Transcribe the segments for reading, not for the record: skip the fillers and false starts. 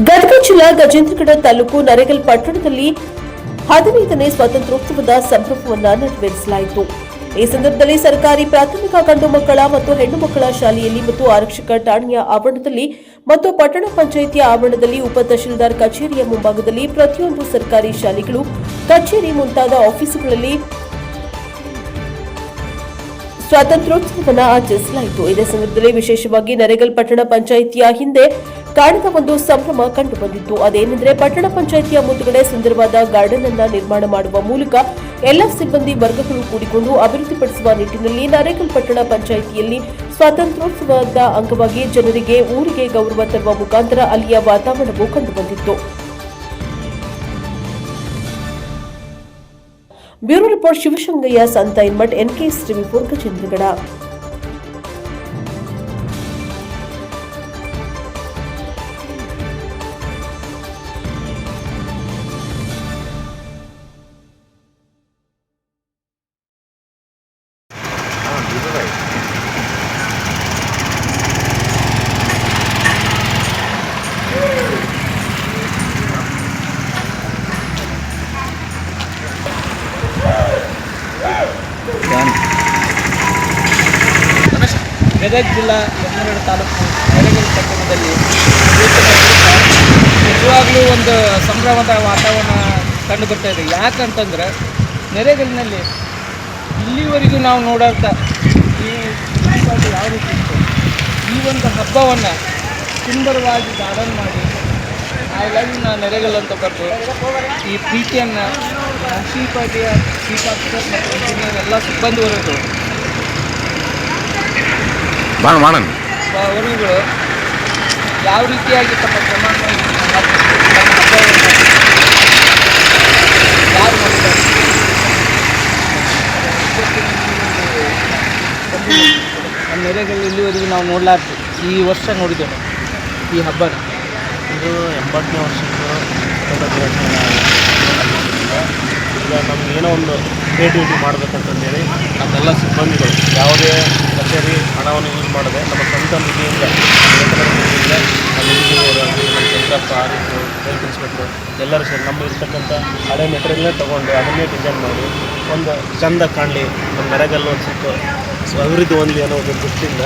ಗದಗ ಜಿಲ್ಲಾ ಗಜೇಂದ್ರಗಡ ತಾಲೂಕು ನರೇಗಲ್ ಪಟ್ಟಣದಲ್ಲಿ 15ನೇ ಸ್ವಾತಂತ್ರ್ಯೋತ್ಸವದ ಸಂಭ್ರಮವನ್ನು ನೆರವೇರಿಸಲಾಯಿತು. ಈ ಸಂದರ್ಭದಲ್ಲಿ ಸರ್ಕಾರಿ ಪ್ರಾಥಮಿಕ ಗಂಡು ಮಕ್ಕಳ ಮತ್ತು ಹೆಣ್ಣು ಮಕ್ಕಳ ಶಾಲೆಯಲ್ಲಿ ಮತ್ತು ಆರಕ್ಷಕ ಠಾಣೆಯ ಆವರಣದಲ್ಲಿ ಮತ್ತು ಪಟ್ಟಣ ಪಂಚಾಯಿತಿಯ ಆವರಣದಲ್ಲಿ ಉಪ ತಹಶೀಲ್ದಾರ್ ಕಚೇರಿಯ ಮುಂಭಾಗದಲ್ಲಿ ಪ್ರತಿಯೊಂದು ಸರ್ಕಾರಿ ಶಾಲೆಗಳು, ಕಚೇರಿ ಮುಂತಾದ ಆಫೀಸುಗಳಲ್ಲಿ ಸ್ವಾತಂತ್ರ್ಯೋತ್ಸವವನ್ನು ಆಚರಿಸಲಾಯಿತು. ಇದೇ ಸಂದರ್ಭದಲ್ಲಿ ವಿಶೇಷವಾಗಿ ನರೇಗಲ್ ಪಟ್ಟಣ ಪಂಚಾಯಿತಿಯ ಹಿಂದೆ ಕಾಣದ ಒಂದು ಸಂಭ್ರಮ ಕಂಡುಬಂದಿತ್ತು. ಅದೇನೆಂದರೆ ಪಟ್ಟಣ ಪಂಚಾಯಿತಿಯ ಮುಂದುಗಡೆ ಸುಂದರವಾದ ಗಾರ್ಡನ್ ಅನ್ನು ನಿರ್ಮಾಣ ಮಾಡುವ ಮೂಲಕ ಎಲ್ಲ ಸಿಬ್ಬಂದಿ ವರ್ಗಗಳು ಕೂಡಿಕೊಂಡು ಅಭಿವೃದ್ಧಿಪಡಿಸುವ ನಿಟ್ಟಿನಲ್ಲಿ ನರೇಗಲ್ ಪಟ್ಟಣ ಪಂಚಾಯಿತಿಯಲ್ಲಿ ಸ್ವಾತಂತ್ರ್ಯೋತ್ಸವದ ಅಂಗವಾಗಿ ಜನರಿಗೆ ಊರಿಗೆ ಗೌರವ ತರುವ ಮುಖಾಂತರ ಅಲ್ಲಿಯ ವಾತಾವರಣವು ಕಂಡುಬಂದಿತ್ತು. Bureau report Shivashangayya Santain Math NKS TV Gajendragad. Gadag ಜಿಲ್ಲಾ ಗಜೇಂದ್ರಗಡ ತಾಲೂಕು ನರೇಗಲ್ ಪಟ್ಟಣದಲ್ಲಿ ನಿಜವಾಗ್ಲೂ ಒಂದು ಸಂಭ್ರಮದ ವಾತಾವರಣ ಕಂಡು ಬರ್ತಾ ಇದೆ. ಯಾಕಂತಂದ್ರೆ ನರೇಗಲ್ನಲ್ಲಿ ಇಲ್ಲಿವರೆಗೂ ನಾವು ನೋಡೋಂಥ ಈ ಯಾವ ರೀತಿ ಇತ್ತು, ಈ ಒಂದು ಹಬ್ಬವನ್ನು ಸುಂದರವಾಗಿ ಗಾರ್ಡನ್ ಮಾಡಿ ಐ ಲವ್ ಯು ನರೇಗಲ್ ಅಂತ ಬರೆದು ಈ ಪ್ರೀತಿಯನ್ನು ಮುನ್ಸಿಪಾಲಿಟಿಯ ಚೀಫ್ ಆಫೀಸರ್ ಮತ್ತು ಇಂಜಿನಿಯರ್ ಎಲ್ಲ ಸಿಬ್ಬಂದಿವರೆಗೂ ವರುಗಳು ಯಾವ ರೀತಿಯಾಗಿ ತಮ್ಮ ಕ್ರಮವನ್ನು ಯಾರು ಮಾಡ್ತಾರೆ ನಮ್ಮ ನರೇಗಲ್ ಇಲ್ಲಿವರೆಗೂ ನಾವು ನೋಡಲಾರ್ದು ಈ ವರ್ಷ ನೋಡಿದ್ದೇವೆ ಈ ಹಬ್ಬನ. ಇದು 80ನೇ ವರ್ಷದ್ದು ಈಗ ನಮ್ಗೆ ಏನೋ ಒಂದು ಕ್ರಿಯೇಟಿವಿಟಿ ಮಾಡಬೇಕಂತಂದೇಳಿ ನಮ್ಮೆಲ್ಲ ಸಿಬ್ಬಂದಿಗಳು ಯಾವುದೇ ಕಚೇರಿ ಹಣವನ್ನು ಯೂಸ್ ಮಾಡದೆ ನಮ್ಮ ಸ್ವಂತ ನಿಧಿಯಿಂದ ನಮ್ಮ ಇಂಜಿನಿಯರ್, ನಮ್ಮ ಶಂಕರಪ್ಪ, ಆರಿಫು, ಹೆಲ್ತ್ ಇನ್ಸ್ಪೆಕ್ಟರ್ ಎಲ್ಲರೂ ಸೇರಿ ನಮ್ಮ ಇರ್ತಕ್ಕಂಥ ಹಳೆ ಮೆಟೀರಿಯಲ್ನೇ ತೊಗೊಂಡು ಅದನ್ನೇ ಡಿಸೈನ್ ಮಾಡಿ ಒಂದು ಚೆಂದ ಕಾಣಲಿ, ನಮ್ಮ ನರೇಗಲ್ಲು ಒಂದು ಸ್ವಲ್ಪ ಅಭಿವೃದ್ಧಿ ಹೊಂದಲಿ ಅನ್ನೋ ಒಂದು ದೃಷ್ಟಿಯಿಂದ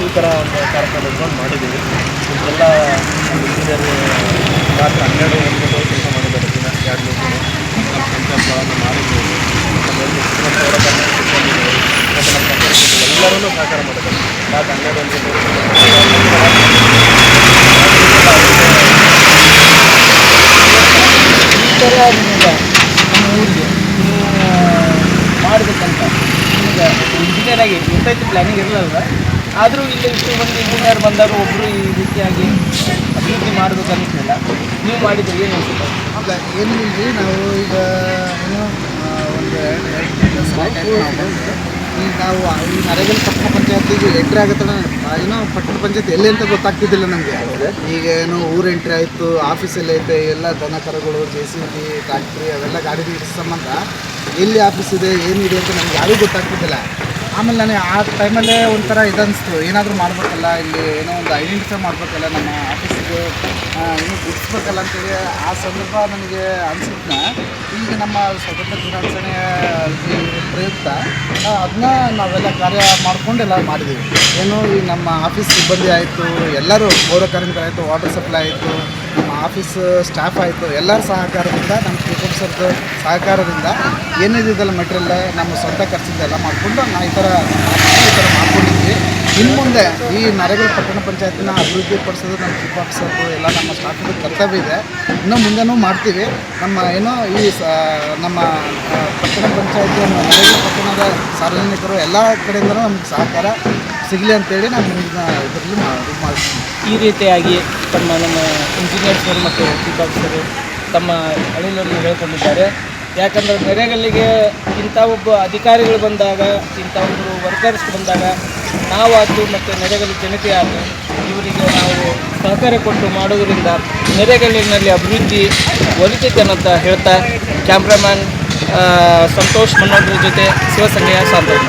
ಈ ಥರ ಒಂದು ಕಾರ್ಯಕ್ರಮ ಇಟ್ಕೊಂಡು ಮಾಡಿದ್ದೀವಿ. ಇದೆಲ್ಲ ಇಂಜಿನಿಯರ್ ರಾತ್ರಿ 12 ಕೆಲಸ ಮಾಡಿದ್ದಾರೆ. ದಿನ 2 ದಿನ ನಮ್ಮ ಸಂಕಲ್ಪ, ನಮ್ಮ ಆರೋಗ್ಯ, ನಮ್ಮ ಎಲ್ಲರೂ ಸಹಕಾರ ಮಾಡಿದ್ದಾರೆ. ರಾತ್ರಿ 12 ಈ ಥರ ನಮ್ಮ ಊರಿಗೆ ನೀವು ಮಾಡಬೇಕಂತ ನಿಮಗೆ ಇಂಜಿನಿಯರ್ ಆಗಿ ಇರ್ತೈತಿ, ಪ್ಲ್ಯಾನಿಂಗ್ ಇರಲಿಲ್ಲ. ಆದರೂ ಇಲ್ಲಿ ಇಷ್ಟು ಮಂದಿ ಇಂಜಿನಿಯರ್ ಬಂದಾಗ ಒಬ್ಬರು ಈ ರೀತಿಯಾಗಿ ಅಭಿವೃದ್ಧಿ ಮಾಡಬೇಕು ಅನ್ನಿಸಲಿಲ್ಲ. ನೀವು ಮಾಡಿದರೆ ಏನು ಅನಿಸುತ್ತೆ? ಅಲ್ಲ, ಏನಿಲ್ಲ, ನಾವು ಈಗ ಏನೋ ಒಂದು ಈಗ ನಾವು ಈ ನರೇಗಲ್ ಪಟ್ಟಣ ಪಂಚಾಯತಿಗೆ ಎಂಟ್ರಿ ಆಗುತ್ತಲ್ಲ, ಏನೋ ಪಟ್ಟಣ ಪಂಚಾಯತ್ ಎಲ್ಲಿ ಅಂತ ಗೊತ್ತಾಗ್ತಿದ್ದಿಲ್ಲ ನಮಗೆ. ಈಗ ಏನೋ ಊರು ಎಂಟ್ರಿ ಆಯಿತು, ಆಫೀಸಲ್ಲಿ ಐತೆ, ಎಲ್ಲ ದನ ಕರುಗಳು, JCB, ಟ್ರ್ಯಾಕ್ಟ್ರಿ ಅವೆಲ್ಲ ಗಾಡಿ ಇಡಿಸೋ ಸಂಬಂಧ ಎಲ್ಲಿ ಆಫೀಸ್ ಇದೆ ಏನಿದೆ ಅಂತ ನಮ್ಗೆ ಯಾರಿಗೂ ಗೊತ್ತಾಗ್ತಿದ್ದಿಲ್ಲ. ಆಮೇಲೆ ನನಗೆ ಆ ಟೈಮಲ್ಲೇ ಒಂಥರ ಇದನ್ನಿಸ್ತು, ಏನಾದರೂ ಮಾಡಬೇಕಲ್ಲ, ಇಲ್ಲಿ ಏನೋ ಒಂದು ಐಡೆಂಟಿಫೈ ಮಾಡಬೇಕಲ್ಲ, ನಮ್ಮ ಆಫೀಸಿಗೆ ಏನೋ ಗುರ್ತಿಸ್ಬೇಕಲ್ಲ ಅಂತೇಳಿ ಆ ಸಂದರ್ಭ ನನಗೆ ಅನಿಸಿದ್ನ. ಈಗ ನಮ್ಮ ಸ್ವತಂತ್ರ ದಿನಾಚರಣೆಯ ಪ್ರಯುಕ್ತ ಅದನ್ನ ನಾವೆಲ್ಲ ಕಾರ್ಯ ಮಾಡ್ಕೊಂಡು ಎಲ್ಲ ಮಾಡಿದ್ದೀವಿ. ಏನು ಈ ನಮ್ಮ ಆಫೀಸ್ ಸಿಬ್ಬಂದಿ ಆಯಿತು, ಎಲ್ಲರೂ ಪೌರ ಕಾರ್ಮಿಕರಾಯಿತು, ವಾಟರ್ ಸಪ್ಲೈ ಆಯಿತು, ನಮ್ಮ ಆಫೀಸ್ ಸ್ಟಾಫ್ ಆಯಿತು, ಎಲ್ಲರ ಸಹಕಾರದಿಂದ, ನಮ್ಮ ಚೀಫ್ ಆಫೀಸರ್ದು ಸಹಕಾರದಿಂದ ಏನಿದೆಯಲ್ಲ ಮೆಟೀರಿಯಲ್ ನಮ್ಮ ಸ್ವಂತ ಖರ್ಚಿಂದ ಎಲ್ಲ ಮಾಡಿಕೊಂಡು ನಾವು ಈ ಥರ ಮಾಡ್ಕೊಂಡಿದ್ವಿ. ಇನ್ನು ಮುಂದೆ ಈ ನರೇಗಲ್ ಪಟ್ಟಣ ಪಂಚಾಯತಿನ ಅಭಿವೃದ್ಧಿಪಡಿಸೋದು ನಮ್ಮ ಚೀಫ್ ಆಫೀಸರ್ದು ಎಲ್ಲ ನಮ್ಮ ಸ್ಟಾಫಿನ ಕರ್ತವ್ಯ ಇದೆ. ಇನ್ನು ಮುಂದೆನೂ ಮಾಡ್ತೀವಿ. ನಮ್ಮ ಏನೋ ಈ ನಮ್ಮ ಪಟ್ಟಣ ಪಂಚಾಯತಿ, ನರೇಗಲ್ ಪಟ್ಟಣದ ಸಾರ್ವಜನಿಕರು ಎಲ್ಲ ಕಡೆಯಿಂದಲೂ ನಮ್ಗೆ ಸಹಕಾರ ಸಿಗಲಿ ಅಂತೇಳಿ ನಾನು ಇದರಲ್ಲಿ ಮಾಡ್ತೀನಿ. ಈ ರೀತಿಯಾಗಿ ನಮ್ಮ ಇಂಜಿನಿಯರ್ಸ್ಗಳು ಮತ್ತು ಚೀಫ್ ಆಫೀಸರು ತಮ್ಮ ಅಳಿಲನ್ನು ಹೇಳ್ಕೊಂಡಿದ್ದಾರೆ. ಯಾಕಂದರೆ ನರೇಗಲ್ಲಿಗೆ ಇಂಥ ಒಬ್ಬ ಅಧಿಕಾರಿಗಳು ಬಂದಾಗ, ಇಂಥ ಒಬ್ಬರು ವರ್ಕರ್ಸ್ ಬಂದಾಗ ನಾವಾತು ಮತ್ತು ನರೇಗಲ್ ಜನತೆ ಆತು ಇವರಿಗೆ ನಾವು ಸಹಕಾರ ಕೊಟ್ಟು ಮಾಡೋದರಿಂದ ನರೇಗಲ್ಲಿನಲ್ಲಿ ಅಭಿವೃದ್ಧಿ ಒಲಿತೈತೆ ಅಂತ ಹೇಳ್ತಾ ಕ್ಯಾಮ್ರಾಮ್ಯಾನ್ ಸಂತೋಷ್ ಮನ್ನೋಡ್ರ ಜೊತೆ ಶಿವಸಂಗಯ್ಯ ಸಾಂತವ್ಯ.